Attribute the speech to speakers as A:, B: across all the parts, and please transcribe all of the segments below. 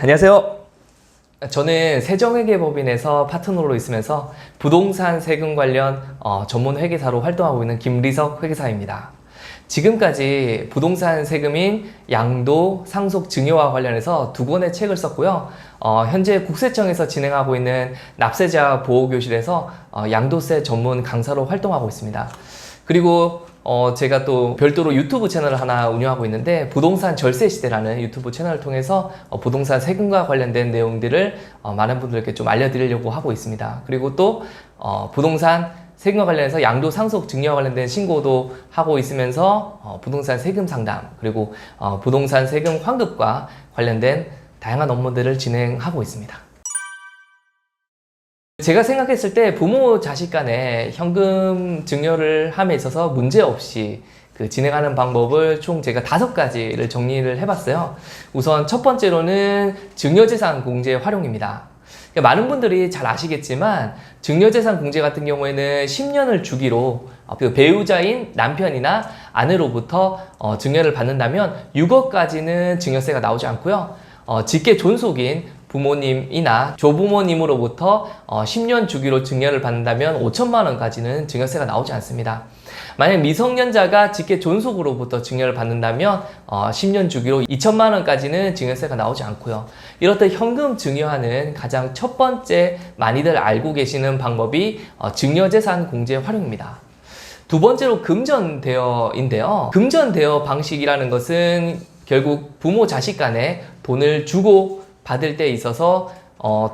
A: 안녕하세요. 저는 세정회계법인에서 파트너로 있으면서 부동산 세금 관련 전문 회계사로 활동하고 있는 김리석 회계사입니다. 지금까지 부동산 세금인 양도, 상속, 증여와 관련해서 2권의 책을 썼고요. 현재 국세청에서 진행하고 있는 납세자 보호교실에서 양도세 전문 강사로 활동하고 있습니다. 그리고 제가 또 별도로 유튜브 채널을 하나 운영하고 있는데 부동산 절세시대라는 유튜브 채널을 통해서 부동산 세금과 관련된 내용들을 많은 분들께 좀 알려드리려고 하고 있습니다. 그리고 또 부동산 세금과 관련해서 양도, 상속, 증여와 관련된 신고도 하고 있으면서 부동산 세금 상담, 그리고 부동산 세금 환급과 관련된 다양한 업무들을 진행하고 있습니다. 제가 생각했을 때 부모 자식 간에 현금 증여를 함에 있어서 문제없이 진행하는 방법을 총 제가 5가지를 정리를 해봤어요. 우선 첫 번째로는 증여재산 공제 활용입니다. 많은 분들이 잘 아시겠지만 증여재산 공제 같은 경우에는 10년을 주기로 그 배우자인 남편이나 아내로부터 증여를 받는다면 6억까지는 증여세가 나오지 않고요. 직계 존속인 부모님이나 조부모님으로부터 10년 주기로 증여를 받는다면 5천만 원까지는 증여세가 나오지 않습니다. 만약 미성년자가 직계 존속으로부터 증여를 받는다면 10년 주기로 2천만 원까지는 증여세가 나오지 않고요. 이렇듯 현금 증여하는 가장 첫 번째 많이들 알고 계시는 방법이 증여재산 공제 활용입니다. 두 번째로 금전대여인데요. 금전대여 방식이라는 것은 결국 부모 자식 간에 돈을 주고 받을 때 있어서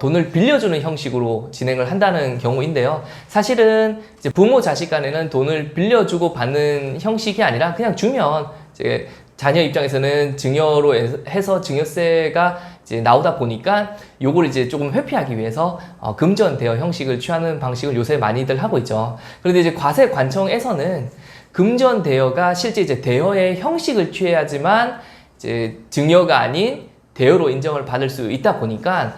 A: 돈을 빌려주는 형식으로 진행을 한다는 경우인데요. 사실은 이제 부모 자식 간에는 돈을 빌려주고 받는 형식이 아니라 그냥 주면 이제 자녀 입장에서는 증여로 해서 증여세가 이제 나오다 보니까 요걸 이제 조금 회피하기 위해서 금전 대여 형식을 취하는 방식을 요새 많이들 하고 있죠. 그런데 이제 과세관청에서는 금전 대여가 실제 이제 대여의 형식을 취해야지만 이제 증여가 아닌 대여로 인정을 받을 수 있다 보니까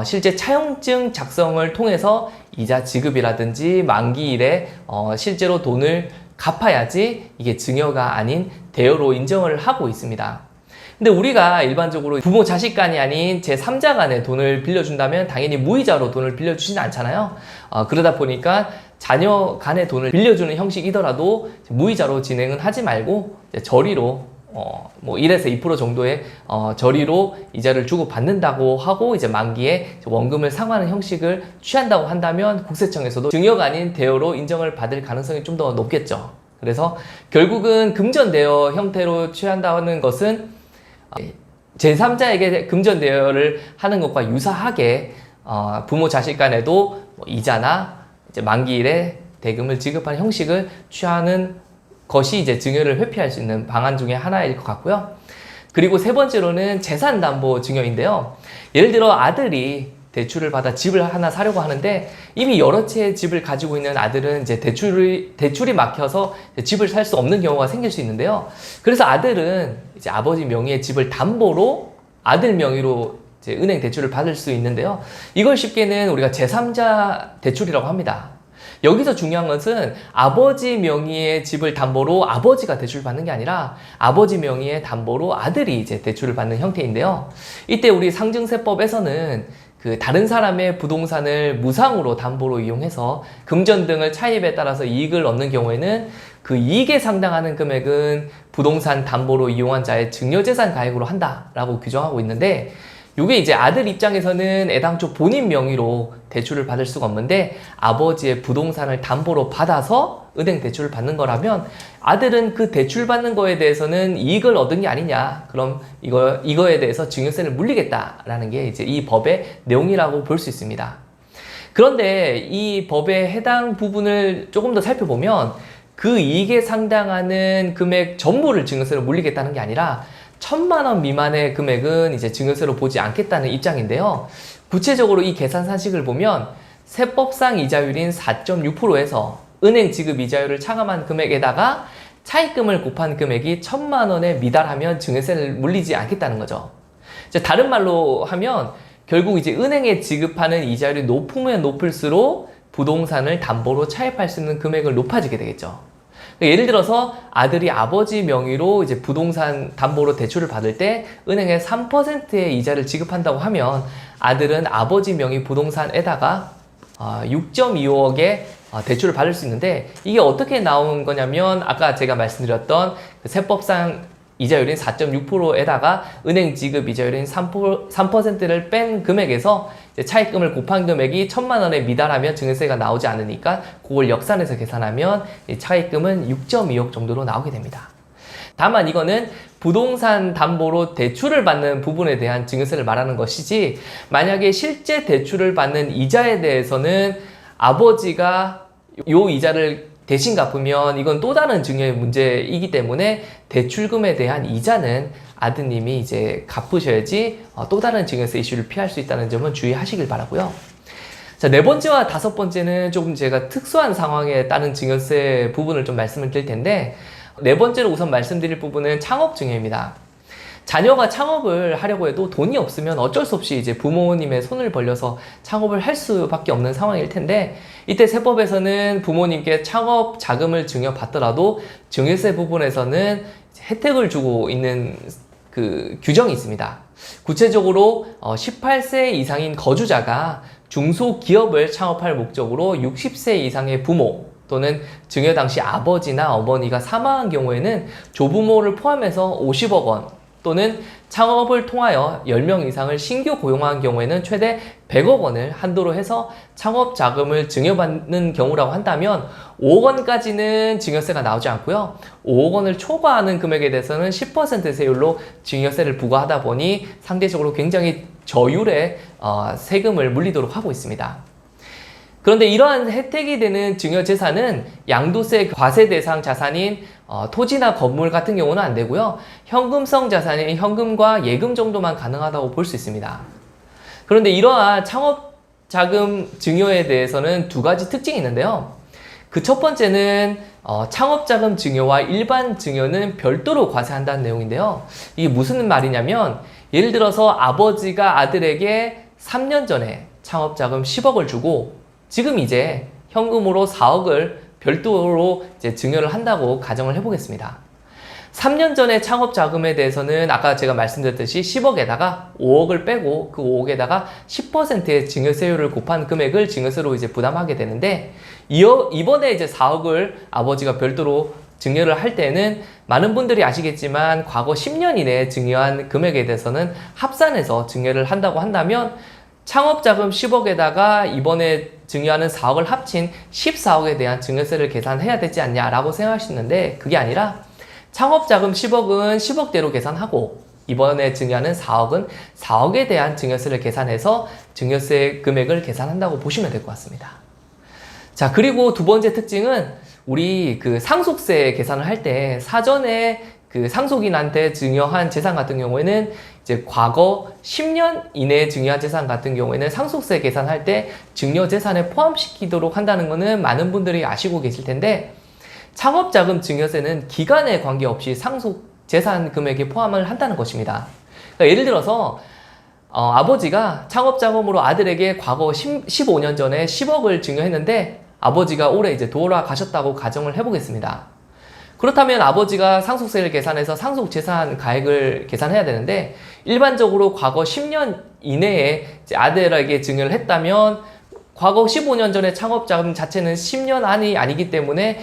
A: 실제 차용증 작성을 통해서 이자 지급이라든지 만기일에 실제로 돈을 갚아야지 이게 증여가 아닌 대여로 인정을 하고 있습니다. 근데 우리가 일반적으로 부모 자식 간이 아닌 제3자 간에 돈을 빌려준다면 당연히 무이자로 돈을 빌려주지는 않잖아요. 그러다 보니까 자녀 간에 돈을 빌려주는 형식이더라도 무이자로 진행은 하지 말고 저리로 뭐 1에서 2% 정도의 저리로 이자를 주고 받는다고 하고 이제 만기에 원금을 상환하는 형식을 취한다고 한다면 국세청에서도 증여가 아닌 대여로 인정을 받을 가능성이 좀 더 높겠죠. 그래서 결국은 금전 대여 형태로 취한다는 것은 제3자에게 금전 대여를 하는 것과 유사하게 부모 자식 간에도 뭐 이자나 이제 만기일에 대금을 지급하는 형식을 취하는 것이 이제 증여를 회피할 수 있는 방안 중에 하나일 것 같고요. 그리고 세 번째로는 재산담보 증여인데요. 예를 들어 아들이 대출을 받아 집을 하나 사려고 하는데 이미 여러 채의 집을 가지고 있는 아들은 이제 대출이 막혀서 집을 살 수 없는 경우가 생길 수 있는데요. 그래서 아들은 이제 아버지 명의의 집을 담보로 아들 명의로 이제 은행 대출을 받을 수 있는데요. 이걸 쉽게는 우리가 제3자 대출이라고 합니다. 여기서 중요한 것은 아버지 명의의 집을 담보로 아버지가 대출을 받는 게 아니라 아버지 명의의 담보로 아들이 이제 대출을 받는 형태인데요. 이때 우리 상증세법에서는 다른 사람의 부동산을 무상으로 담보로 이용해서 금전 등을 차입에 따라서 이익을 얻는 경우에는 그 이익에 상당하는 금액은 부동산 담보로 이용한 자의 증여재산 가액으로 한다라고 규정하고 있는데 이게 이제 아들 입장에서는 애당초 본인 명의로 대출을 받을 수가 없는데 아버지의 부동산을 담보로 받아서 은행 대출을 받는 거라면 아들은 그 대출 받는 거에 대해서는 이익을 얻은 게 아니냐, 그럼 이거에 대해서 증여세를 물리겠다라는 게 이제 이 법의 내용이라고 볼 수 있습니다. 그런데 이 법의 해당 부분을 조금 더 살펴보면 그 이익에 상당하는 금액 전부를 증여세로 물리겠다는 게 아니라 1,000만 원 미만의 금액은 이제 증여세로 보지 않겠다는 입장인데요. 구체적으로 이 계산 사식을 보면 세법상 이자율인 4.6%에서 은행 지급 이자율을 차감한 금액에다가 차입금을 곱한 금액이 1,000만 원에 미달하면 증여세를 물리지 않겠다는 거죠. 다른 말로 하면 결국 이제 은행에 지급하는 이자율이 높으면 높을수록 부동산을 담보로 차입할 수 있는 금액을 높아지게 되겠죠. 예를 들어서 아들이 아버지 명의로 이제 부동산 담보로 대출을 받을 때 은행에 3%의 이자를 지급한다고 하면 아들은 아버지 명의 부동산에다가 6.25억의 대출을 받을 수 있는데, 이게 어떻게 나온 거냐면 아까 제가 말씀드렸던 그 세법상 이자율인 4.6%에다가 은행 지급 이자율인 3%를 뺀 금액에서 차입금을 곱한 금액이 1,000만 원에 미달하면 증여세가 나오지 않으니까 그걸 역산해서 계산하면 차입금은 6.2억 정도로 나오게 됩니다. 다만 이거는 부동산 담보로 대출을 받는 부분에 대한 증여세를 말하는 것이지, 만약에 실제 대출을 받는 이자에 대해서는 아버지가 요 이자를 대신 갚으면 이건 또 다른 증여의 문제이기 때문에 대출금에 대한 이자는 아드님이 이제 갚으셔야지 또 다른 증여세 이슈를 피할 수 있다는 점은 주의하시길 바라고요. 자, 네 번째와 다섯 번째는 조금 제가 특수한 상황에 따른 증여세 부분을 좀 말씀을 드릴 텐데, 네 번째로 우선 말씀드릴 부분은 창업 증여입니다. 자녀가 창업을 하려고 해도 돈이 없으면 어쩔 수 없이 이제 부모님의 손을 벌려서 창업을 할 수밖에 없는 상황일 텐데, 이때 세법에서는 부모님께 창업 자금을 증여받더라도 증여세 부분에서는 혜택을 주고 있는 그 규정이 있습니다. 구체적으로 18세 이상인 거주자가 중소기업을 창업할 목적으로 60세 이상의 부모 또는 증여 당시 아버지나 어머니가 사망한 경우에는 조부모를 포함해서 50억 원, 또는 창업을 통하여 10명 이상을 신규 고용한 경우에는 최대 100억 원을 한도로 해서 창업 자금을 증여받는 경우라고 한다면 5억 원까지는 증여세가 나오지 않고요. 5억 원을 초과하는 금액에 대해서는 10% 세율로 증여세를 부과하다 보니 상대적으로 굉장히 저율의 세금을 물리도록 하고 있습니다. 그런데 이러한 혜택이 되는 증여재산은 양도세 과세 대상 자산인 토지나 건물 같은 경우는 안 되고요. 현금성 자산인 현금과 예금 정도만 가능하다고 볼 수 있습니다. 그런데 이러한 창업자금 증여에 대해서는 두 가지 특징이 있는데요. 그 첫 번째는 창업자금 증여와 일반 증여는 별도로 과세한다는 내용인데요. 이게 무슨 말이냐면, 예를 들어서 아버지가 아들에게 3년 전에 창업자금 10억을 주고 지금 이제 현금으로 4억을 별도로 이제 증여를 한다고 가정을 해보겠습니다. 3년 전에 창업 자금에 대해서는 아까 제가 말씀드렸듯이 10억에다가 5억을 빼고 그 5억에다가 10%의 증여세율을 곱한 금액을 증여세로 이제 부담하게 되는데, 이번에 이제 4억을 아버지가 별도로 증여를 할 때는 많은 분들이 아시겠지만 과거 10년 이내에 증여한 금액에 대해서는 합산해서 증여를 한다고 한다면 창업자금 10억에다가 이번에 증여하는 4억을 합친 14억에 대한 증여세를 계산해야 되지 않냐라고 생각하시는데, 그게 아니라 창업자금 10억은 10억대로 계산하고 이번에 증여하는 4억은 4억에 대한 증여세를 계산해서 증여세 금액을 계산한다고 보시면 될 것 같습니다. 자, 그리고 두 번째 특징은 우리 그 상속세 계산을 할 때 사전에 그 상속인한테 증여한 재산 같은 경우에는 이제 과거 10년 이내에 증여한 재산 같은 경우에는 상속세 계산할 때 증여재산에 포함시키도록 한다는 것은 많은 분들이 아시고 계실 텐데, 창업자금 증여세는 기간에 관계없이 상속재산 금액에 포함을 한다는 것입니다. 그러니까 예를 들어서 아버지가 창업자금으로 아들에게 과거 15년 전에 10억을 증여했는데 아버지가 올해 이제 돌아가셨다고 가정을 해보겠습니다. 그렇다면 아버지가 상속세를 계산해서 상속재산 가액을 계산해야 되는데, 일반적으로 과거 10년 이내에 이제 아들에게 증여를 했다면 과거 15년 전에 창업자금 자체는 10년 안이 아니기 때문에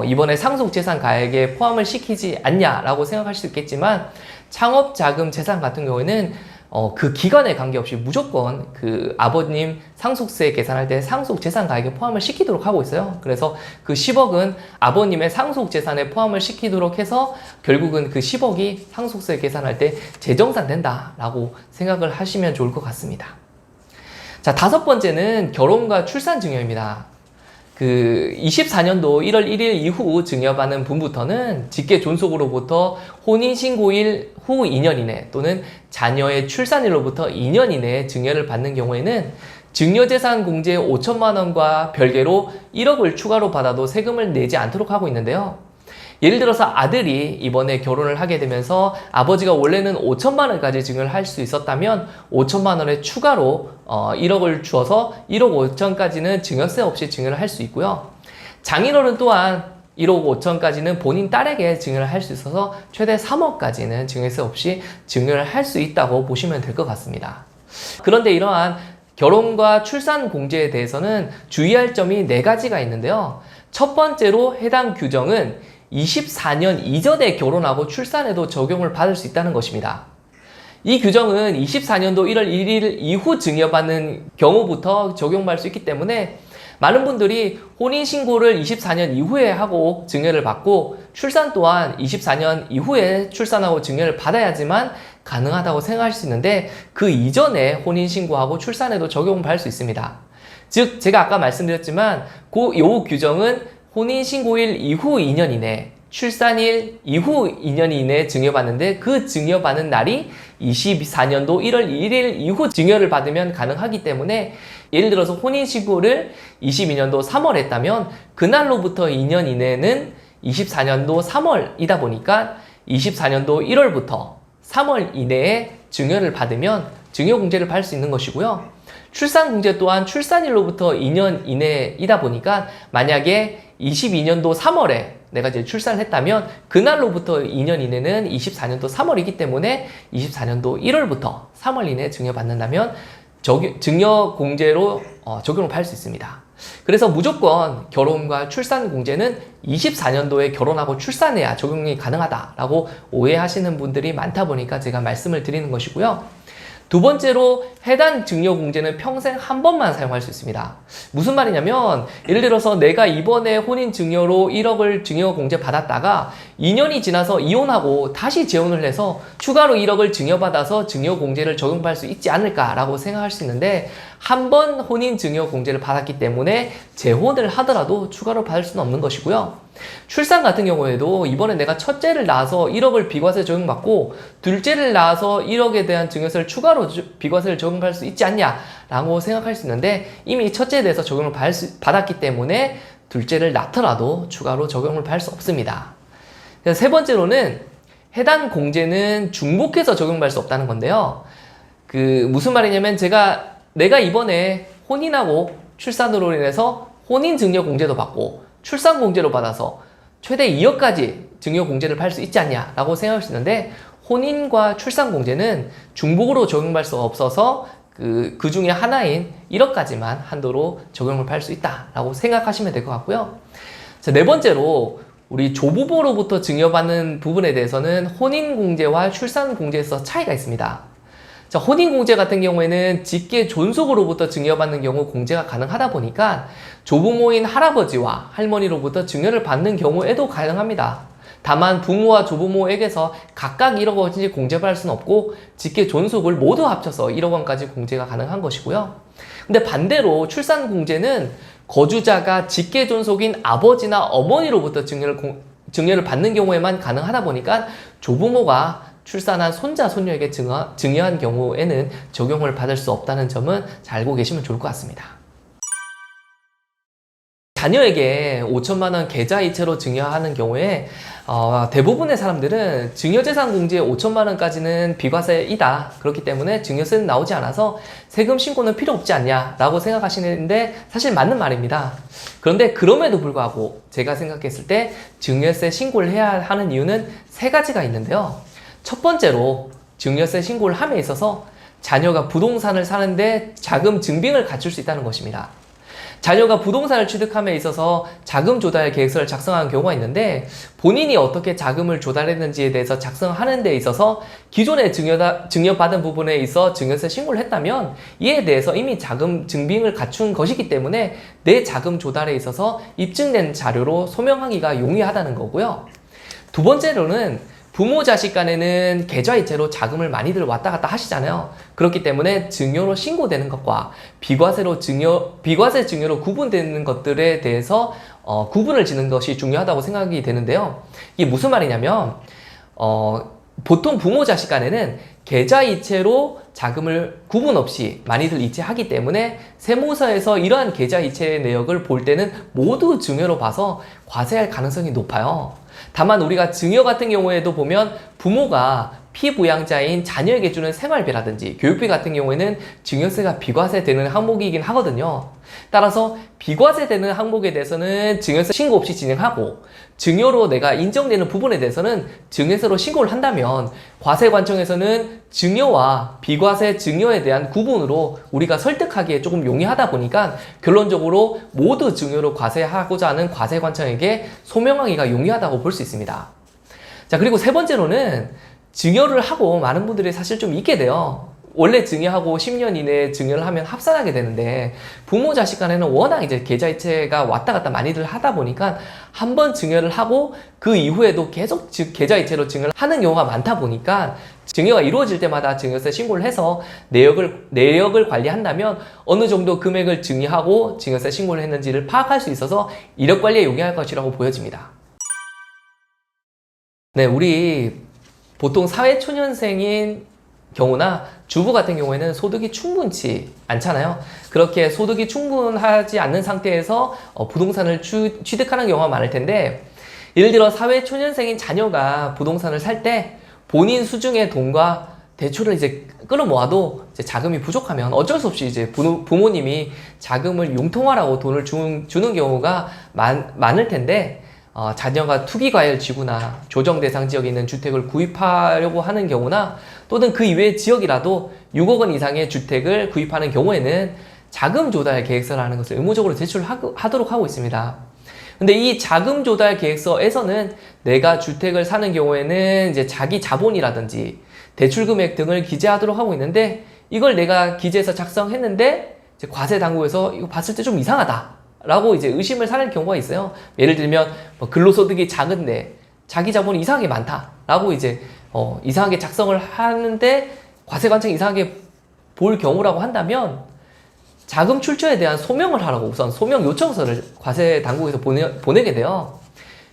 A: 이번에 상속재산 가액에 포함을 시키지 않냐라고 생각할 수 있겠지만, 창업자금 재산 같은 경우에는 그 기간에 관계없이 무조건 그 아버님 상속세 계산할 때 상속재산 가액에 포함을 시키도록 하고 있어요. 그래서 그 10억은 아버님의 상속재산에 포함을 시키도록 해서 결국은 그 10억이 상속세 계산할 때 재정산 된다라고 생각을 하시면 좋을 것 같습니다. 자, 다섯 번째는 결혼과 출산 증여입니다. 그 24년도 1월 1일 이후 증여받는 분부터는 직계 존속으로부터 혼인신고일 후 2년 이내 또는 자녀의 출산일로부터 2년 이내에 증여를 받는 경우에는 증여재산 공제 5천만 원과 별개로 1억을 추가로 받아도 세금을 내지 않도록 하고 있는데요. 예를 들어서 아들이 이번에 결혼을 하게 되면서 아버지가 원래는 5천만 원까지 증여를 할 수 있었다면 5천만 원에 추가로 1억을 주어서 1억 5천까지는 증여세 없이 증여를 할 수 있고요. 장인어른 또한 1억 5천까지는 본인 딸에게 증여를 할 수 있어서 최대 3억까지는 증여세 없이 증여를 할 수 있다고 보시면 될 것 같습니다. 그런데 이러한 결혼과 출산 공제에 대해서는 주의할 점이 4가지가 있는데요. 첫 번째로 해당 규정은 24년 이전에 결혼하고 출산해도 적용을 받을 수 있다는 것입니다. 이 규정은 24년도 1월 1일 이후 증여받는 경우부터 적용받을 수 있기 때문에 많은 분들이 혼인신고를 24년 이후에 하고 증여를 받고 출산 또한 24년 이후에 출산하고 증여를 받아야지만 가능하다고 생각할 수 있는데 그 이전에 혼인신고하고 출산에도 적용받을 수 있습니다. 즉 제가 아까 말씀드렸지만 요 규정은 혼인신고일 이후 2년 이내 출산일 이후 2년 이내에 증여받는데 그 증여받는 날이 24년도 1월 1일 이후 증여를 받으면 가능하기 때문에 예를 들어서 혼인신고를 22년도 3월에 했다면 그날로부터 2년 이내는 24년도 3월이다 보니까 24년도 1월부터 3월 이내에 증여를 받으면 증여공제를 받을 수 있는 것이고요. 출산공제 또한 출산일로부터 2년 이내이다 보니까 만약에 22년도 3월에 내가 이제 출산을 했다면 그날로부터 2년 이내는 24년도 3월이기 때문에 24년도 1월부터 3월 이내에 증여받는다면 증여공제로 적용을 받을 수 있습니다. 그래서 무조건 결혼과 출산 공제는 24년도에 결혼하고 출산해야 적용이 가능하다라고 오해하시는 분들이 많다 보니까 제가 말씀을 드리는 것이고요. 두 번째로 해당 증여공제는 평생 한 번만 사용할 수 있습니다. 무슨 말이냐면 예를 들어서 내가 이번에 혼인 증여로 1억을 증여공제 받았다가 2년이 지나서 이혼하고 다시 재혼을 해서 추가로 1억을 증여받아서 증여공제를 적용받을 수 있지 않을까라고 생각할 수 있는데 한 번 혼인 증여공제를 받았기 때문에 재혼을 하더라도 추가로 받을 수는 없는 것이고요. 출산 같은 경우에도 이번에 내가 첫째를 낳아서 1억을 비과세 적용받고 둘째를 낳아서 1억에 대한 증여세를 추가로 비과세를 적용받을 수 있지 않냐라고 생각할 수 있는데 이미 첫째에 대해서 적용을 받았기 때문에 둘째를 낳더라도 추가로 적용을 받을 수 없습니다. 그래서 세 번째로는 해당 공제는 중복해서 적용받을 수 없다는 건데요. 무슨 말이냐면 내가 이번에 혼인하고 출산으로 인해서 혼인 증여 공제도 받고 출산 공제로 받아서 최대 2억까지 증여 공제를 받을 수 있지 않냐라고 생각할 수 있는데 혼인과 출산 공제는 중복으로 적용받을 수가 없어서 그 중에 하나인 1억까지만 한도로 적용을 받을 수 있다라고 생각하시면 될 것 같고요. 자, 네 번째로 우리 조부모로부터 증여받는 부분에 대해서는 혼인 공제와 출산 공제에서 차이가 있습니다. 자, 혼인공제 같은 경우에는 직계 존속으로부터 증여받는 경우 공제가 가능하다 보니까 조부모인 할아버지와 할머니로부터 증여를 받는 경우에도 가능합니다. 다만 부모와 조부모에게서 각각 1억 원씩 공제받을 수는 없고 직계 존속을 모두 합쳐서 1억 원까지 공제가 가능한 것이고요. 근데 반대로 출산 공제는 거주자가 직계 존속인 아버지나 어머니로부터 증여를 받는 경우에만 가능하다 보니까 조부모가 출산한 손자, 손녀에게 증여한 경우에는 적용을 받을 수 없다는 점은 잘 알고 계시면 좋을 것 같습니다. 자녀에게 5천만 원 계좌이체로 증여하는 경우에 대부분의 사람들은 증여재산 공제 5천만 원까지는 비과세이다. 그렇기 때문에 증여세는 나오지 않아서 세금 신고는 필요 없지 않냐라고 생각하시는데 사실 맞는 말입니다. 그런데 그럼에도 불구하고 제가 생각했을 때 증여세 신고를 해야 하는 이유는 3가지가 있는데요. 첫 번째로 증여세 신고를 함에 있어서 자녀가 부동산을 사는데 자금 증빙을 갖출 수 있다는 것입니다. 자녀가 부동산을 취득함에 있어서 자금 조달 계획서를 작성하는 경우가 있는데 본인이 어떻게 자금을 조달했는지에 대해서 작성하는 데 있어서 기존에 증여받은 부분에 있어 증여세 신고를 했다면 이에 대해서 이미 자금 증빙을 갖춘 것이기 때문에 내 자금 조달에 있어서 입증된 자료로 소명하기가 용이하다는 거고요. 두 번째로는 부모 자식 간에는 계좌이체로 자금을 많이들 왔다 갔다 하시잖아요. 그렇기 때문에 증여로 신고되는 것과 비과세 증여로 구분되는 것들에 대해서 구분을 짓는 것이 중요하다고 생각이 되는데요. 이게 무슨 말이냐면 보통 부모 자식 간에는 계좌이체로 자금을 구분 없이 많이들 이체하기 때문에 세무서에서 이러한 계좌이체 내역을 볼 때는 모두 증여로 봐서 과세할 가능성이 높아요. 다만 우리가 증여 같은 경우에도 보면 부모가 피부양자인 자녀에게 주는 생활비라든지 교육비 같은 경우에는 증여세가 비과세되는 항목이긴 하거든요. 따라서 비과세되는 항목에 대해서는 증여세 신고 없이 진행하고, 증여로 내가 인정되는 부분에 대해서는 증여세로 신고를 한다면 과세관청에서는 증여와 비과세 증여에 대한 구분으로 우리가 설득하기에 조금 용이하다 보니까 결론적으로 모두 증여로 과세하고자 하는 과세관청에게 소명하기가 용이하다고 볼 수 있습니다. 자, 그리고 세 번째로는 증여를 하고 많은 분들이 사실 좀 잊게 돼요. 원래 증여하고 10년 이내에 증여를 하면 합산하게 되는데, 부모 자식 간에는 워낙 이제 계좌이체가 왔다 갔다 많이들 하다 보니까 한 번 증여를 하고 그 이후에도 계속 계좌이체로 증여를 하는 경우가 많다 보니까 증여가 이루어질 때마다 증여세 신고를 해서 내역을 관리한다면 어느 정도 금액을 증여하고 증여세 신고를 했는지를 파악할 수 있어서 이력 관리에 용이할 것이라고 보여집니다. 네, 우리 보통 사회초년생인 경우나 주부 같은 경우에는 소득이 충분치 않잖아요. 그렇게 소득이 충분하지 않는 상태에서 부동산을 취득하는 경우가 많을 텐데, 예를 들어 사회초년생인 자녀가 부동산을 살 때 본인 수중의 돈과 대출을 이제 끌어모아도 이제 자금이 부족하면 어쩔 수 없이 이제 부모님이 자금을 융통하라고 돈을 주는 경우가 많을 텐데, 자녀가 투기과열 지구나 조정 대상 지역에 있는 주택을 구입하려고 하는 경우나 또는 그 이외의 지역이라도 6억 원 이상의 주택을 구입하는 경우에는 자금 조달 계획서라는 것을 의무적으로 제출하도록 하고 있습니다. 근데 이 자금 조달 계획서에서는 내가 주택을 사는 경우에는 이제 자기 자본이라든지 대출 금액 등을 기재하도록 하고 있는데, 이걸 내가 기재해서 작성했는데 이제 과세 당국에서 이거 봤을 때 좀 이상하다 라고 이제 의심을 사는 경우가 있어요. 예를 들면 근로소득이 작은데 자기 자본이 이상하게 많다 라고 이제 이상하게 작성을 하는데 과세관청이 이상하게 볼 경우라고 한다면 자금 출처에 대한 소명을 하라고 우선 소명 요청서를 과세 당국에서 보내게 돼요.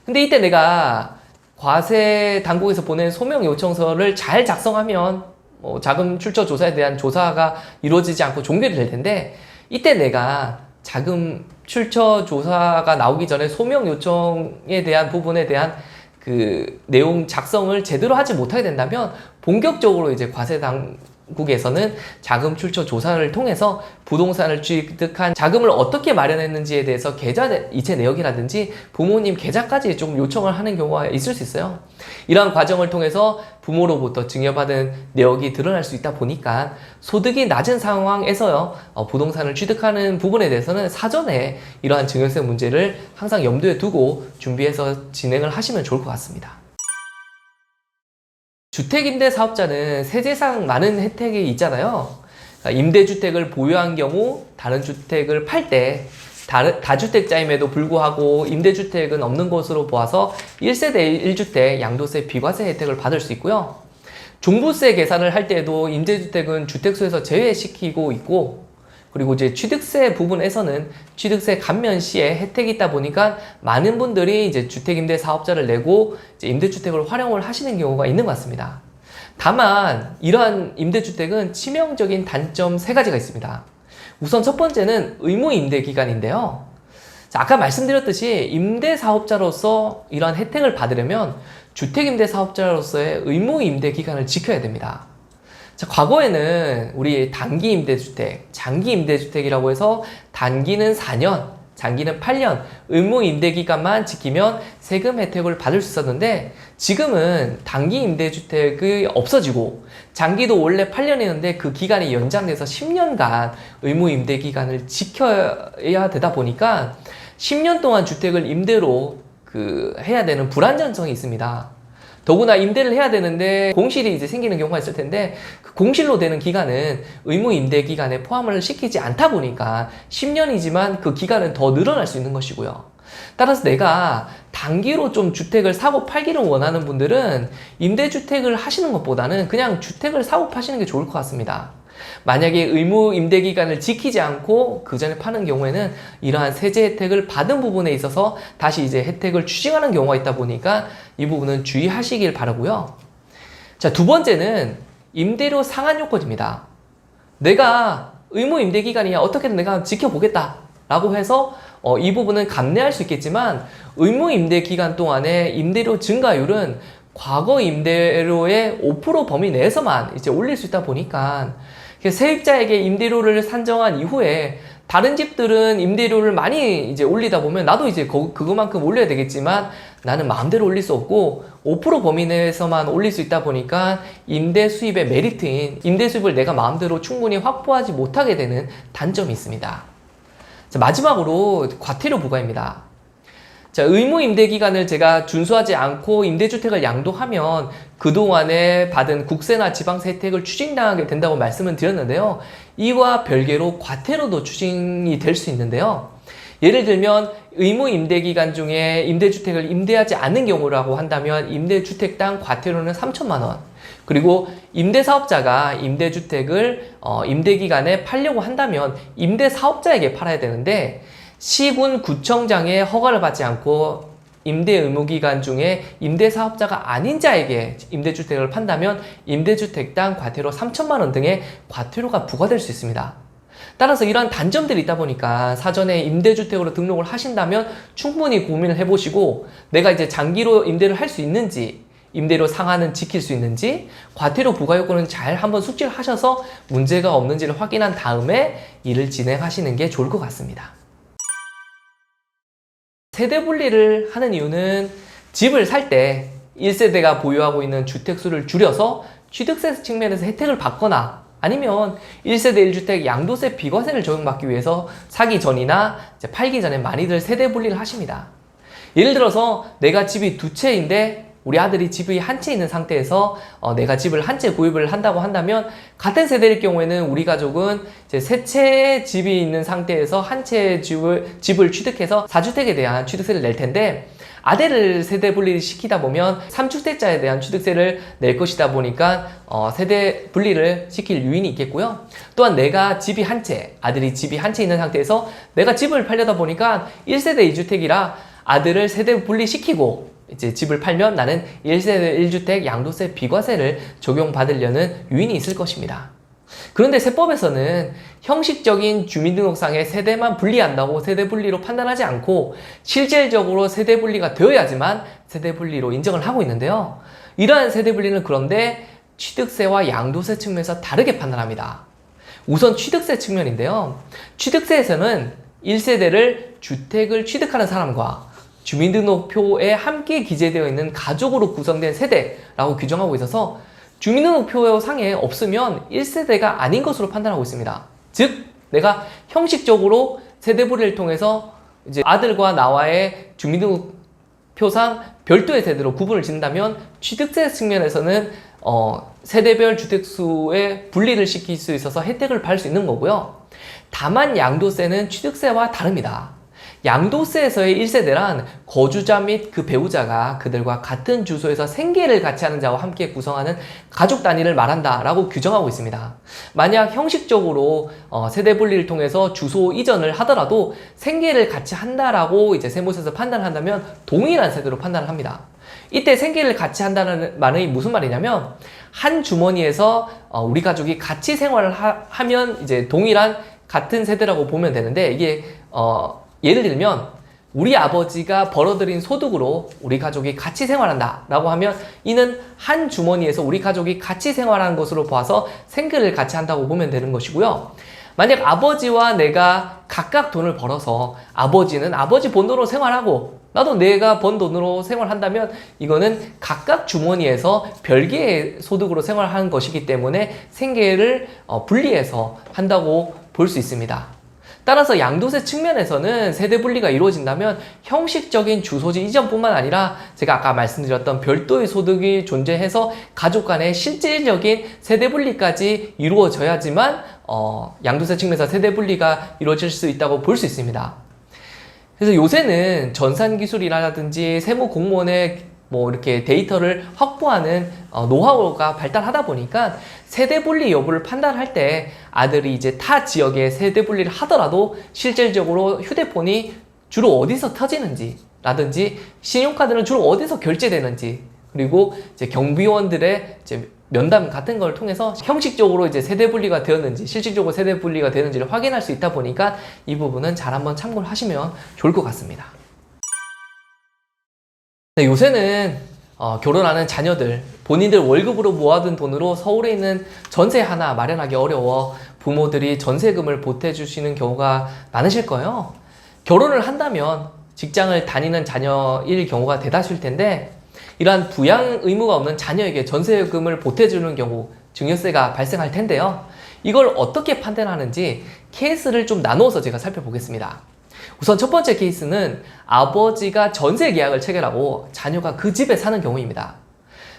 A: 근데 이때 내가 과세 당국에서 보낸 소명 요청서를 잘 작성하면 자금 출처 조사에 대한 조사가 이루어지지 않고 종결이 될 텐데, 이때 내가 자금 출처 조사가 나오기 전에 소명 요청에 대한 부분에 대한 그 내용 작성을 제대로 하지 못하게 된다면 본격적으로 이제 과세 당국에서는 자금 출처 조사를 통해서 부동산을 취득한 자금을 어떻게 마련했는지에 대해서 계좌 이체 내역이라든지 부모님 계좌까지 좀 요청을 하는 경우가 있을 수 있어요. 이러한 과정을 통해서 부모로부터 증여받은 내역이 드러날 수 있다 보니까 소득이 낮은 상황에서요, 부동산을 취득하는 부분에 대해서는 사전에 이러한 증여세 문제를 항상 염두에 두고 준비해서 진행을 하시면 좋을 것 같습니다. 주택임대사업자는 세제상 많은 혜택이 있잖아요. 임대주택을 보유한 경우 다른 주택을 팔 때 다주택자임에도 불구하고 임대주택은 없는 것으로 보아서 1세대 1주택 양도세 비과세 혜택을 받을 수 있고요. 종부세 계산을 할 때도 임대주택은 주택수에서 제외시키고 있고, 그리고 이제 취득세 부분에서는 취득세 감면 시에 혜택이 있다 보니까 많은 분들이 이제 주택임대 사업자를 내고 이제 임대주택을 활용을 하시는 경우가 있는 것 같습니다. 다만 이러한 임대주택은 치명적인 단점 3가지가 있습니다. 우선 첫 번째는 의무 임대 기간인데요. 자, 아까 말씀드렸듯이 임대 사업자로서 이러한 혜택을 받으려면 주택임대 사업자로서의 의무 임대 기간을 지켜야 됩니다. 자, 과거에는 우리 단기 임대주택, 장기 임대주택이라고 해서 단기는 4년, 장기는 8년 의무 임대 기간만 지키면 세금 혜택을 받을 수 있었는데, 지금은 단기 임대주택이 없어지고 장기도 원래 8년이었는데 그 기간이 연장돼서 10년간 의무 임대 기간을 지켜야 되다 보니까 10년 동안 주택을 임대로 해야 되는 불안정성이 있습니다. 더구나 임대를 해야 되는데 공실이 이제 생기는 경우가 있을 텐데, 그 공실로 되는 기간은 의무 임대 기간에 포함을 시키지 않다 보니까 10년이지만 그 기간은 더 늘어날 수 있는 것이고요. 따라서 내가 단기로 좀 주택을 사고 팔기를 원하는 분들은 임대주택을 하시는 것보다는 그냥 주택을 사고 파시는 게 좋을 것 같습니다. 만약에 의무 임대 기간을 지키지 않고 그 전에 파는 경우에는 이러한 세제 혜택을 받은 부분에 있어서 다시 이제 혜택을 추징하는 경우가 있다 보니까 이 부분은 주의하시길 바라고요. 자, 두 번째는 임대료 상한 요건입니다. 내가 의무 임대 기간이야 어떻게든 내가 지켜보겠다 라고 해서 이 부분은 감내할 수 있겠지만, 의무 임대 기간 동안에 임대료 증가율은 과거 임대료의 5% 범위 내에서만 이제 올릴 수 있다 보니까 세입자에게 임대료를 산정한 이후에 다른 집들은 임대료를 많이 이제 올리다 보면 나도 이제 그거만큼 올려야 되겠지만 나는 마음대로 올릴 수 없고 5% 범위 내에서만 올릴 수 있다 보니까 임대 수입의 메리트인 임대 수입을 내가 마음대로 충분히 확보하지 못하게 되는 단점이 있습니다. 자, 마지막으로 과태료 부과입니다. 자, 의무 임대 기간을 제가 준수하지 않고 임대주택을 양도하면 그동안에 받은 국세나 지방세 혜택을 추징당하게 된다고 말씀을 드렸는데요. 이와 별개로 과태료도 추징이 될 수 있는데요. 예를 들면 의무 임대 기간 중에 임대주택을 임대하지 않는 경우라고 한다면 임대주택당 과태료는 3천만 원. 그리고 임대사업자가 임대주택을 임대기간에 팔려고 한다면 임대사업자에게 팔아야 되는데 시군 구청장의 허가를 받지 않고 임대 의무기간 중에 임대사업자가 아닌 자에게 임대주택을 판다면 임대주택당 과태료 3천만 원 등의 과태료가 부과될 수 있습니다. 따라서 이러한 단점들이 있다 보니까 사전에 임대주택으로 등록을 하신다면 충분히 고민을 해보시고 내가 이제 장기로 임대를 할 수 있는지 임대료 상한은 지킬 수 있는지 과태료 부과 요건은 잘 한번 숙지를 하셔서 문제가 없는지를 확인한 다음에 일을 진행하시는 게 좋을 것 같습니다. 세대 분리를 하는 이유는 집을 살 때 1세대가 보유하고 있는 주택수를 줄여서 취득세 측면에서 혜택을 받거나 아니면 1세대 1주택 양도세 비과세를 적용받기 위해서 사기 전이나 이제 팔기 전에 많이들 세대 분리를 하십니다. 예를 들어서 내가 집이 두 채인데 우리 아들이 집이 한 채 있는 상태에서 내가 집을 한 채 구입을 한다고 한다면 같은 세대일 경우에는 우리 가족은 이제 세 채의 집이 있는 상태에서 한 채의 집을 취득해서 4주택에 대한 취득세를 낼 텐데 아들을 세대 분리를 시키다 보면 3주택자에 대한 취득세를 낼 것이다 보니까 세대 분리를 시킬 요인이 있겠고요. 또한 내가 집이 한 채, 아들이 집이 한 채 있는 상태에서 내가 집을 팔려다 보니까 1세대 2주택이라 아들을 세대 분리시키고 이제 집을 팔면 나는 1세대 1주택 양도세 비과세를 적용받으려는 요인이 있을 것입니다. 그런데 세법에서는 형식적인 주민등록상의 세대만 분리한다고 세대 분리로 판단하지 않고 실질적으로 세대 분리가 되어야지만 세대 분리로 인정을 하고 있는데요. 이러한 세대 분리는 그런데 취득세와 양도세 측면에서 다르게 판단합니다. 우선 취득세 측면인데요. 취득세에서는 1세대를 주택을 취득하는 사람과 주민등록표에 함께 기재되어 있는 가족으로 구성된 세대라고 규정하고 있어서 주민등록표 상에 없으면 1세대가 아닌 것으로 판단하고 있습니다. 즉, 내가 형식적으로 세대분리를 통해서 이제 아들과 나와의 주민등록표상 별도의 세대로 구분을 짓는다면 취득세 측면에서는 세대별 주택수의 분리를 시킬 수 있어서 혜택을 받을 수 있는 거고요. 다만 양도세는 취득세와 다릅니다. 양도세에서의 1세대란 거주자 및 그 배우자가 그들과 같은 주소에서 생계를 같이 하는 자와 함께 구성하는 가족 단위를 말한다라고 규정하고 있습니다. 만약 형식적으로 세대 분리를 통해서 주소 이전을 하더라도 생계를 같이 한다라고 이제 세무서에서 판단을 한다면 동일한 세대로 판단을 합니다. 이때 생계를 같이 한다는 말이 무슨 말이냐면 한 주머니에서 우리 가족이 같이 생활을 하면 이제 동일한 같은 세대라고 보면 되는데 이게 예를 들면 우리 아버지가 벌어들인 소득으로 우리 가족이 같이 생활한다 라고 하면 이는 한 주머니에서 우리 가족이 같이 생활하는 것으로 봐서 생계를 같이 한다고 보면 되는 것이고요. 만약 아버지와 내가 각각 돈을 벌어서 아버지는 아버지 번 돈으로 생활하고 나도 내가 번 돈으로 생활한다면 이거는 각각 주머니에서 별개의 소득으로 생활하는 것이기 때문에 생계를 분리해서 한다고 볼 수 있습니다. 따라서 양도세 측면에서는 세대 분리가 이루어진다면 형식적인 주소지 이전뿐만 아니라 제가 아까 말씀드렸던 별도의 소득이 존재해서 가족 간의 실질적인 세대 분리까지 이루어져야지만 양도세 측면에서 세대 분리가 이루어질 수 있다고 볼 수 있습니다. 그래서 요새는 전산기술이라든지 세무 공무원의 이렇게 데이터를 확보하는 노하우가 발달하다 보니까 세대 분리 여부를 판단할 때 아들이 이제 타 지역에 세대 분리를 하더라도 실질적으로 휴대폰이 주로 어디서 터지는지 라든지 신용카드는 주로 어디서 결제되는지 그리고 이제 경비원들의 이제 면담 같은 걸 통해서 형식적으로 이제 세대 분리가 되었는지 실질적으로 세대 분리가 되는지를 확인할 수 있다 보니까 이 부분은 잘 한번 참고를 하시면 좋을 것 같습니다. 네, 요새는 결혼하는 자녀들, 본인들 월급으로 모아둔 돈으로 서울에 있는 전세 하나 마련하기 어려워 부모들이 전세금을 보태주시는 경우가 많으실 거예요. 결혼을 한다면 직장을 다니는 자녀일 경우가 대다수일 텐데, 이러한 부양 의무가 없는 자녀에게 전세금을 보태주는 경우 증여세가 발생할 텐데요. 이걸 어떻게 판단하는지 케이스를 좀 나누어서 제가 살펴보겠습니다. 우선 첫 번째 케이스는 아버지가 전세 계약을 체결하고 자녀가 그 집에 사는 경우입니다.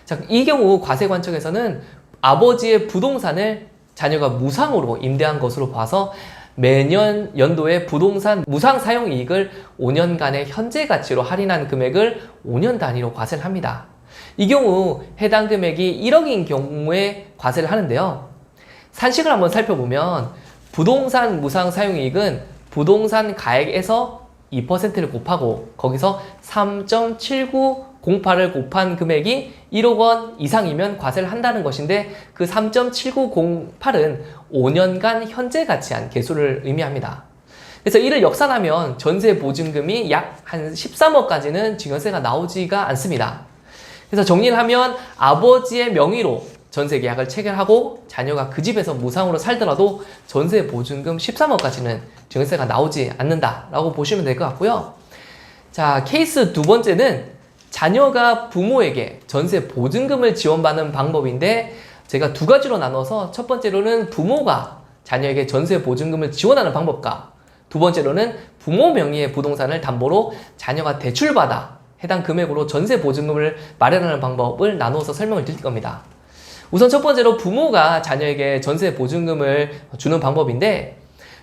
A: 자, 이 경우 과세관청에서는 아버지의 부동산을 자녀가 무상으로 임대한 것으로 봐서 매년 연도에 부동산 무상 사용 이익을 5년간의 현재 가치로 할인한 금액을 5년 단위로 과세를 합니다. 이 경우 해당 금액이 1억인 경우에 과세를 하는데요. 산식을 한번 살펴보면 부동산 무상 사용 이익은 부동산 가액에서 2%를 곱하고 거기서 3.7908을 곱한 금액이 1억 원 이상이면 과세를 한다는 것인데, 그 3.7908은 5년간 현재 가치한 계수를 의미합니다. 그래서 이를 역산하면 전세 보증금이 약 한 13억까지는 증여세가 나오지가 않습니다. 그래서 정리를 하면 아버지의 명의로 전세 계약을 체결하고 자녀가 그 집에서 무상으로 살더라도 전세 보증금 13억까지는 증여세가 나오지 않는다라고 보시면 될 것 같고요. 자, 케이스 두 번째는 자녀가 부모에게 전세 보증금을 지원받는 방법인데, 제가 두 가지로 나눠서 첫 번째로는 부모가 자녀에게 전세 보증금을 지원하는 방법과 두 번째로는 부모 명의의 부동산을 담보로 자녀가 대출받아 해당 금액으로 전세 보증금을 마련하는 방법을 나누어서 설명을 드릴 겁니다. 우선 첫 번째로 부모가 자녀에게 전세 보증금을 주는 방법인데,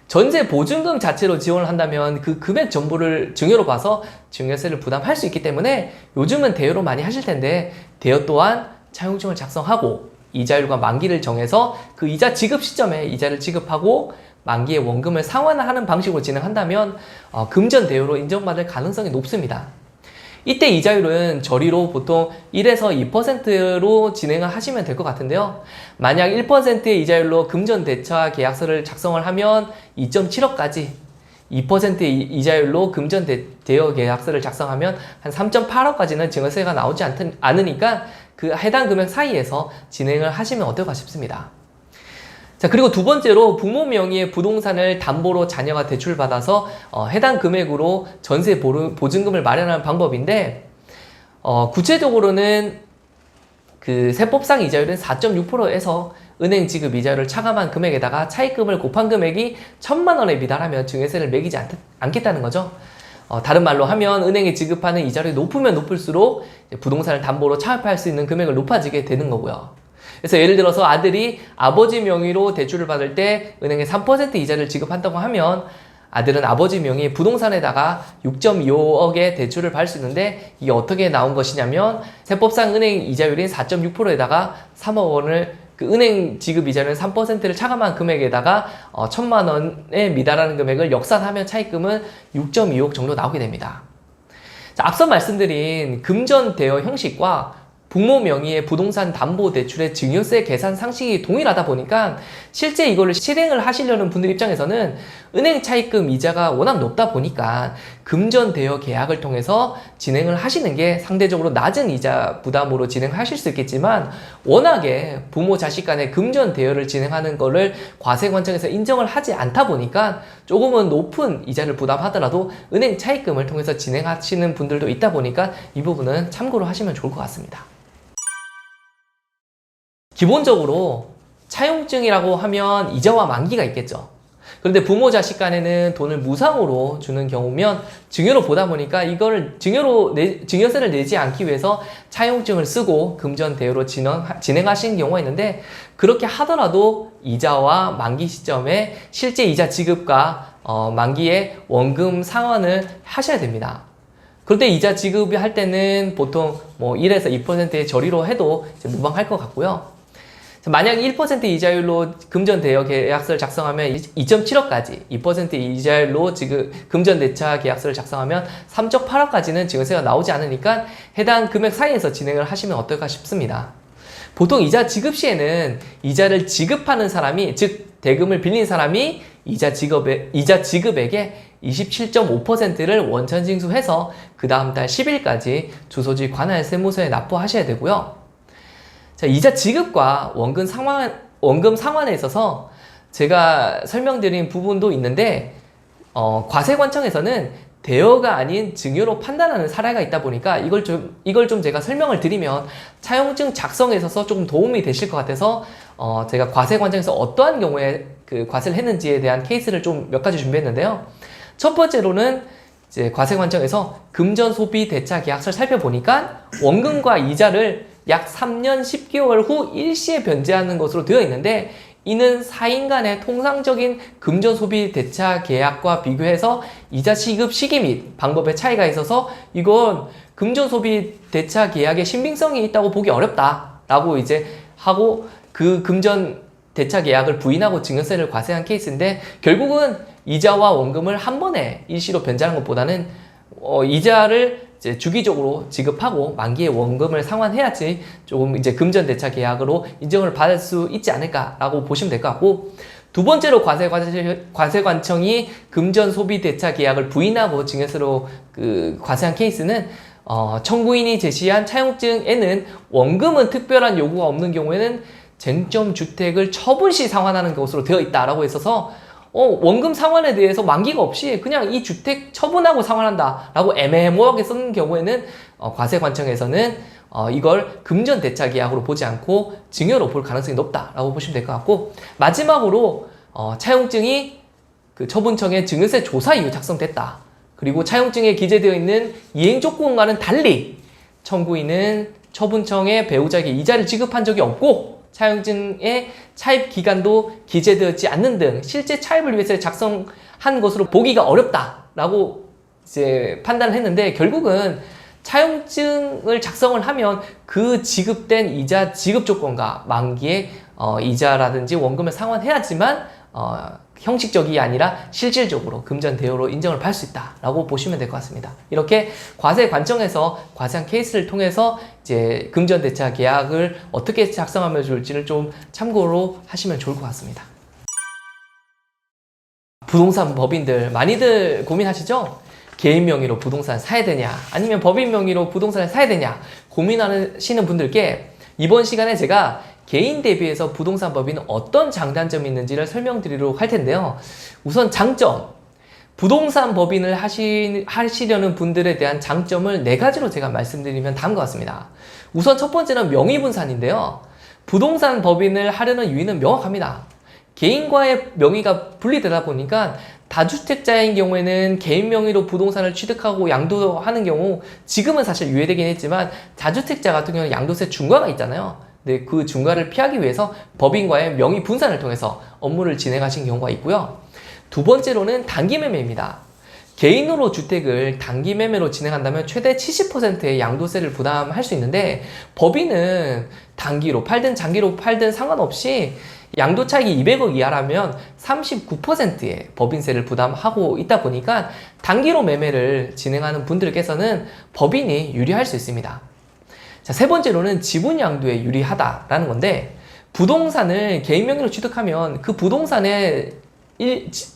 A: 전세 보증금 자체로 지원을 한다면 그 금액 전부를 증여로 봐서 증여세를 부담할 수 있기 때문에 요즘은 대여로 많이 하실 텐데, 대여 또한 차용증을 작성하고 이자율과 만기를 정해서 그 이자 지급 시점에 이자를 지급하고 만기의 원금을 상환하는 방식으로 진행한다면 금전 대여로 인정받을 가능성이 높습니다. 이때 이자율은 저리로 보통 1에서 2%로 진행을 하시면 될 것 같은데요. 만약 1%의 이자율로 금전대차 계약서를 작성을 하면 2.7억까지, 2%의 이자율로 금전대여 계약서를 작성하면 한 3.8억까지는 증여세가 나오지 않으니까 그 해당 금액 사이에서 진행을 하시면 어떨까 싶습니다. 자, 그리고 두 번째로 부모 명의의 부동산을 담보로 자녀가 대출받아서 해당 금액으로 전세 보증금을 마련하는 방법인데, 구체적으로는 그 세법상 이자율은 4.6%에서 은행 지급 이자율을 차감한 금액에다가 차입금을 곱한 금액이 1,000만 원에 미달하면 증여세를 매기지 않겠다는 거죠. 다른 말로 하면 은행이 지급하는 이자율이 높으면 높을수록 부동산을 담보로 차입할 수 있는 금액을 높아지게 되는 거고요. 그래서 예를 들어서 아들이 아버지 명의로 대출을 받을 때 은행에 3% 이자를 지급한다고 하면 아들은 아버지 명의 부동산에다가 6.25억의 대출을 받을 수 있는데, 이게 어떻게 나온 것이냐면 세법상 은행 이자율인 4.6%에다가 3억 원을 그 은행 지급 이자는 3%를 차감한 금액에다가 1,000만 원에 미달하는 금액을 역산하면 차입금은 6.25억 정도 나오게 됩니다. 자, 앞서 말씀드린 금전 대여 형식과 부모 명의의 부동산 담보 대출의 증여세 계산 상식이 동일하다 보니까 실제 이거를 실행을 하시려는 분들 입장에서는 은행 차입금 이자가 워낙 높다 보니까 금전 대여 계약을 통해서 진행을 하시는 게 상대적으로 낮은 이자 부담으로 진행하실 수 있겠지만, 워낙에 부모 자식 간의 금전 대여를 진행하는 거를 과세관청에서 인정을 하지 않다 보니까 조금은 높은 이자를 부담하더라도 은행 차입금을 통해서 진행하시는 분들도 있다 보니까 이 부분은 참고로 하시면 좋을 것 같습니다. 기본적으로 차용증이라고 하면 이자와 만기가 있겠죠. 그런데 부모 자식 간에는 돈을 무상으로 주는 경우면 증여로 보다 보니까 이거를 증여세를 내지 않기 위해서 차용증을 쓰고 금전 대여로 진행하시는 경우가 있는데, 그렇게 하더라도 이자와 만기 시점에 실제 이자 지급과 만기의 원금 상환을 하셔야 됩니다. 그런데 이자 지급을 할 때는 보통 1에서 2%의 저리로 해도 무방할 것 같고요. 만약 1% 이자율로 금전 대여 계약서를 작성하면 2.7억까지, 2% 이자율로 지금 금전 대차 계약서를 작성하면 3.8억까지는 증여세가 나오지 않으니까 해당 금액 사이에서 진행을 하시면 어떨까 싶습니다. 보통 이자 지급 시에는 이자를 지급하는 사람이, 즉 대금을 빌린 사람이 이자 지급액의 27.5%를 원천 징수해서 그 다음 달 10일까지 주소지 관할 세무서에 납부하셔야 되고요. 자, 이자 지급과 원금 상환에 있어서 제가 설명드린 부분도 있는데, 과세관청에서는 대여가 아닌 증여로 판단하는 사례가 있다 보니까 이걸 좀 제가 설명을 드리면 차용증 작성에 있어서 조금 도움이 되실 것 같아서 제가 과세관청에서 어떠한 경우에 그 과세를 했는지에 대한 케이스를 좀 몇 가지 준비했는데요. 첫 번째로는 이제 과세관청에서 금전 소비 대차 계약서를 살펴보니까 원금과 이자를 약 3년 10개월 후 일시에 변제하는 것으로 되어 있는데, 이는 사인 간의 통상적인 금전 소비 대차 계약과 비교해서 이자 지급 시기 및 방법의 차이가 있어서 이건 금전 소비 대차 계약의 신빙성이 있다고 보기 어렵다라고 이제 하고, 그 금전 대차 계약을 부인하고 증여세를 과세한 케이스인데, 결국은 이자와 원금을 한 번에 일시로 변제하는 것보다는 이자를 이제 주기적으로 지급하고 만기에 원금을 상환해야지 조금 이제 금전 대차 계약으로 인정을 받을 수 있지 않을까라고 보시면 될 것 같고, 두 번째로 과세관청이 금전 소비 대차 계약을 부인하고 증여세로 과세한 케이스는 청구인이 제시한 차용증에는 원금은 특별한 요구가 없는 경우에는 쟁점 주택을 처분 시 상환하는 것으로 되어 있다라고 했어서 원금 상환에 대해서 만기가 없이 그냥 이 주택 처분하고 상환한다 라고 애매모호하게 쓰는 경우에는 과세관청에서는 이걸 금전 대차 계약으로 보지 않고 증여로 볼 가능성이 높다라고 보시면 될 것 같고, 마지막으로 차용증이 그 처분청의 증여세 조사 이후 작성됐다, 그리고 차용증에 기재되어 있는 이행 조건과는 달리 청구인은 처분청에 배우자에게 이자를 지급한 적이 없고 차용증의 차입 기간도 기재되었지 않는 등 실제 차입을 위해서 작성한 것으로 보기가 어렵다라고 이제 판단을 했는데, 결국은 차용증을 작성을 하면 그 지급된 이자 지급 조건과 만기에 이자라든지 원금을 상환해야지만 형식적이 아니라 실질적으로 금전 대여로 인정을 받을 수 있다라고 보시면 될 것 같습니다. 이렇게 과세관청에서 과세한 케이스를 통해서 이제 금전 대차 계약을 어떻게 작성하면 좋을지를 좀 참고로 하시면 좋을 것 같습니다. 부동산 법인들 많이들 고민하시죠? 개인 명의로 부동산 사야 되냐, 아니면 법인 명의로 부동산을 사야 되냐 고민하시는 분들께 이번 시간에 제가 개인 대비해서 부동산 법인은 어떤 장단점이 있는지를 설명드리도록 할 텐데요. 우선 장점, 부동산 법인을 하시려는 분들에 대한 장점을 4가지로 제가 말씀드리면 다음과 같습니다. 우선 첫 번째는 명의분산인데요. 부동산 법인을 하려는 이유는 명확합니다. 개인과의 명의가 분리되다 보니까 다주택자인 경우에는 개인 명의로 부동산을 취득하고 양도하는 경우, 지금은 사실 유예되긴 했지만 다주택자 같은 경우는 양도세 중과가 있잖아요. 근데 그 중과를 피하기 위해서 법인과의 명의 분산을 통해서 업무를 진행하신 경우가 있고요. 두 번째로는 단기 매매입니다. 개인으로 주택을 단기 매매로 진행한다면 최대 70%의 양도세를 부담할 수 있는데, 법인은 단기로 팔든 장기로 팔든 상관없이 양도 차익이 200억 이하라면 39%의 법인세를 부담하고 있다 보니까 단기로 매매를 진행하는 분들께서는 법인이 유리할 수 있습니다. 자, 세 번째로는 지분 양도에 유리하다라는 건데, 부동산을 개인 명의로 취득하면 그 부동산의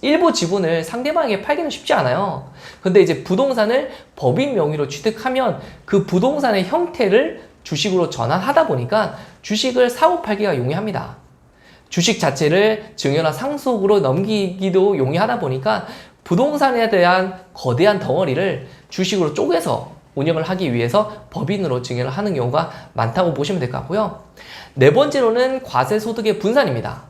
A: 일부 지분을 상대방에게 팔기는 쉽지 않아요. 근데 이제 부동산을 법인 명의로 취득하면 그 부동산의 형태를 주식으로 전환하다 보니까 주식을 사고 팔기가 용이합니다. 주식 자체를 증여나 상속으로 넘기기도 용이하다 보니까 부동산에 대한 거대한 덩어리를 주식으로 쪼개서 운영을 하기 위해서 법인으로 증여를 하는 경우가 많다고 보시면 될 것 같고요. 네 번째로는 과세소득의 분산입니다.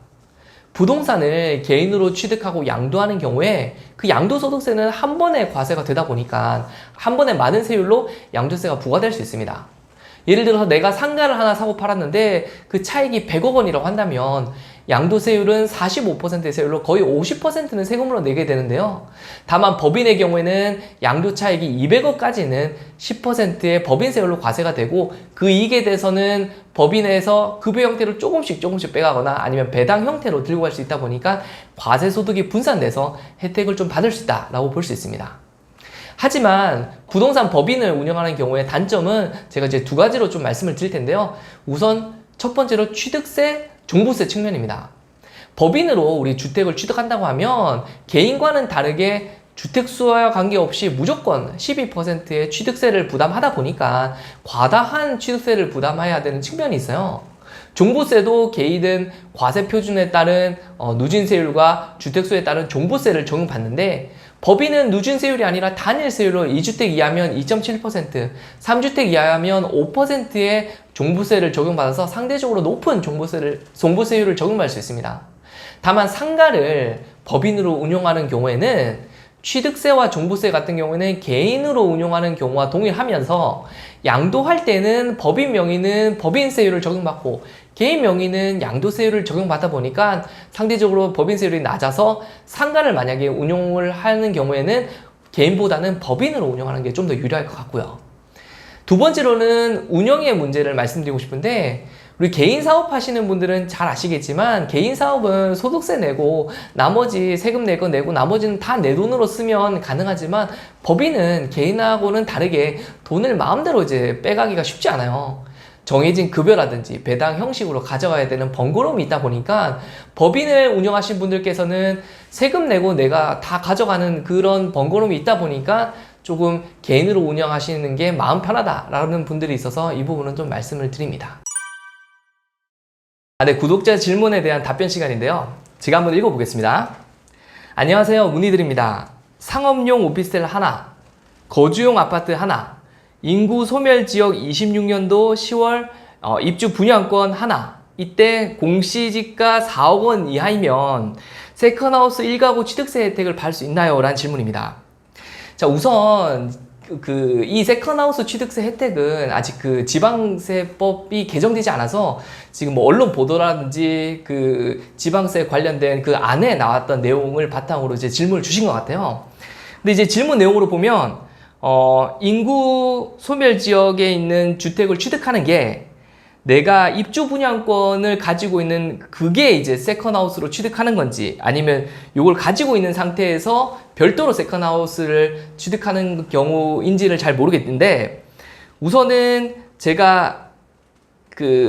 A: 부동산을 개인으로 취득하고 양도하는 경우에 그 양도소득세는 한 번에 과세가 되다 보니까 한 번에 많은 세율로 양도세가 부과될 수 있습니다. 예를 들어서 내가 상가를 하나 사고 팔았는데 그 차익이 100억 원이라고 한다면 양도세율은 45%의 세율로 거의 50%는 세금으로 내게 되는데요. 다만 법인의 경우에는 양도 차익이 200억까지는 10%의 법인세율로 과세가 되고, 그 이익에 대해서는 법인에서 급여 형태로 조금씩 빼가거나 아니면 배당 형태로 들고 갈 수 있다 보니까 과세소득이 분산돼서 혜택을 좀 받을 수 있다라고 볼 수 있습니다. 하지만 부동산 법인을 운영하는 경우에 단점은 제가 이제 2가지로 좀 말씀을 드릴 텐데요. 우선 첫 번째로 취득세, 종부세 측면입니다. 법인으로 우리 주택을 취득한다고 하면 개인과는 다르게 주택수와 관계없이 무조건 12%의 취득세를 부담하다 보니까 과다한 취득세를 부담해야 되는 측면이 있어요. 종부세도 개인은 과세 표준에 따른 누진세율과 주택수에 따른 종부세를 적용받는데, 법인은 누진세율이 아니라 단일세율로 2주택 이하면 2.7%, 3주택 이하면 5%의 종부세를 적용받아서 상대적으로 높은 종부세율을 적용받을 수 있습니다. 다만 상가를 법인으로 운용하는 경우에는 취득세와 종부세 같은 경우에는 개인으로 운용하는 경우와 동일하면서, 양도할 때는 법인 명의는 법인세율을 적용받고 개인 명의는 양도세율을 적용받다 보니까 상대적으로 법인세율이 낮아서 상가를 만약에 운용을 하는 경우에는 개인보다는 법인으로 운영하는 게 좀 더 유리할 것 같고요. 두 번째로는 운영의 문제를 말씀드리고 싶은데, 우리 개인 사업 하시는 분들은 잘 아시겠지만 개인 사업은 소득세 내고 나머지 세금 낼 거 내고 나머지는 다 내 돈으로 쓰면 가능하지만, 법인은 개인하고는 다르게 돈을 마음대로 이제 빼가기가 쉽지 않아요. 정해진 급여라든지 배당 형식으로 가져가야 되는 번거로움이 있다 보니까 법인을 운영하신 분들께서는 세금 내고 내가 다 가져가는 그런 번거로움이 있다 보니까 조금 개인으로 운영하시는 게 마음 편하다라는 분들이 있어서 이 부분은 좀 말씀을 드립니다. 네, 구독자 질문에 대한 답변 시간인데요. 제가 한번 읽어보겠습니다. 안녕하세요, 문의드립니다. 상업용 오피스텔 하나, 거주용 아파트 하나, 인구 소멸 지역 26년도 10월 입주 분양권 하나, 이때 공시지가 4억 원 이하이면 세컨하우스 1가구 취득세 혜택을 받을 수 있나요? 라는 질문입니다. 자, 우선 이 세컨하우스 취득세 혜택은 아직 그 지방세법이 개정되지 않아서 지금 뭐 언론 보도라든지 그 지방세 관련된 그 안에 나왔던 내용을 바탕으로 이제 질문을 주신 것 같아요. 근데 이제 질문 내용으로 보면 인구 소멸 지역에 있는 주택을 취득하는 게 내가 입주 분양권을 가지고 있는 그게 이제 세컨하우스로 취득하는 건지, 아니면 이걸 가지고 있는 상태에서 별도로 세컨하우스를 취득하는 경우인지를 잘 모르겠는데, 우선은 제가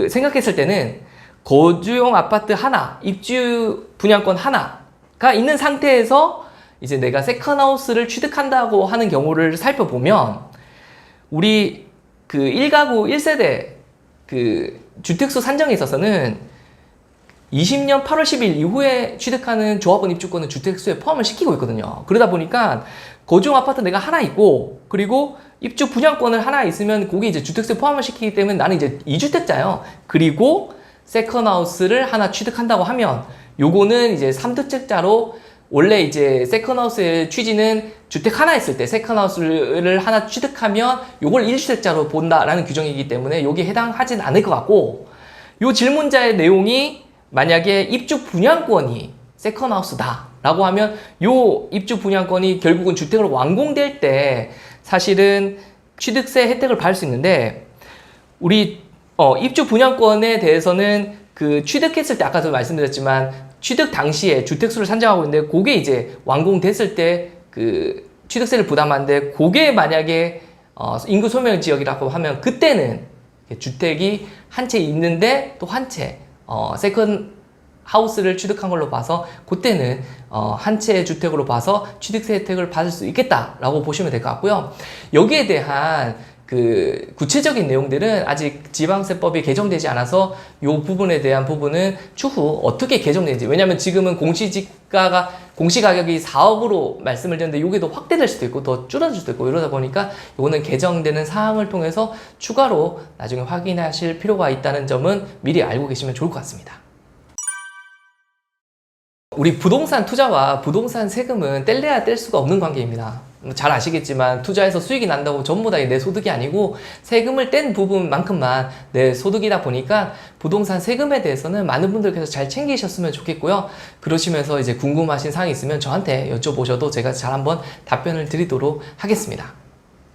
A: 생각했을 때는 거주용 아파트 하나, 입주 분양권 하나가 있는 상태에서 이제 내가 세컨하우스를 취득한다고 하는 경우를 살펴보면, 우리 1가구 1세대 주택수 산정에 있어서는 20년 8월 10일 이후에 취득하는 조합원 입주권은 주택수에 포함을 시키고 있거든요. 그러다 보니까 거주용 아파트 내가 하나 있고, 그리고 입주 분양권을 하나 있으면 그게 이제 주택수에 포함을 시키기 때문에 나는 이제 2주택자예요. 그리고 세컨하우스를 하나 취득한다고 하면 요거는 이제 3주택자로, 원래 이제 세컨하우스의 취지는 주택 하나 있을 때 세컨하우스를 하나 취득하면 요걸 1주택자로 본다라는 규정이기 때문에 여기에 해당하진 않을 것 같고, 요 질문자의 내용이 만약에 입주 분양권이 세컨하우스다 라고 하면 요 입주 분양권이 결국은 주택으로 완공될 때 사실은 취득세 혜택을 받을 수 있는데, 우리 입주 분양권에 대해서는 취득했을 때 아까도 말씀드렸지만 취득 당시에 주택수를 산정하고 있는데, 그게 이제 완공됐을 때 취득세를 부담하는데, 그게 만약에 인구 소멸 지역이라고 하면 그때는 주택이 한 채 있는데 또 한 채 세컨 하우스를 취득한 걸로 봐서 그때는 한 채의 주택으로 봐서 취득세 혜택을 받을 수 있겠다라고 보시면 될 것 같고요. 여기에 대한 구체적인 내용들은 아직 지방세법이 개정되지 않아서 이 부분에 대한 부분은 추후 어떻게 개정되는지, 왜냐면 지금은 공시가격이 4억으로 말씀을 드렸는데 이게 더 확대될 수도 있고 더 줄어들 수도 있고, 이러다 보니까 이거는 개정되는 사항을 통해서 추가로 나중에 확인하실 필요가 있다는 점은 미리 알고 계시면 좋을 것 같습니다. 우리 부동산 투자와 부동산 세금은 뗄래야 뗄 수가 없는 관계입니다. 잘 아시겠지만 투자해서 수익이 난다고 전부 다 내 소득이 아니고 세금을 뗀 부분만큼만 내 소득이다 보니까 부동산 세금에 대해서는 많은 분들께서 잘 챙기셨으면 좋겠고요. 그러시면서 이제 궁금하신 사항이 있으면 저한테 여쭤보셔도 제가 잘 한번 답변을 드리도록 하겠습니다.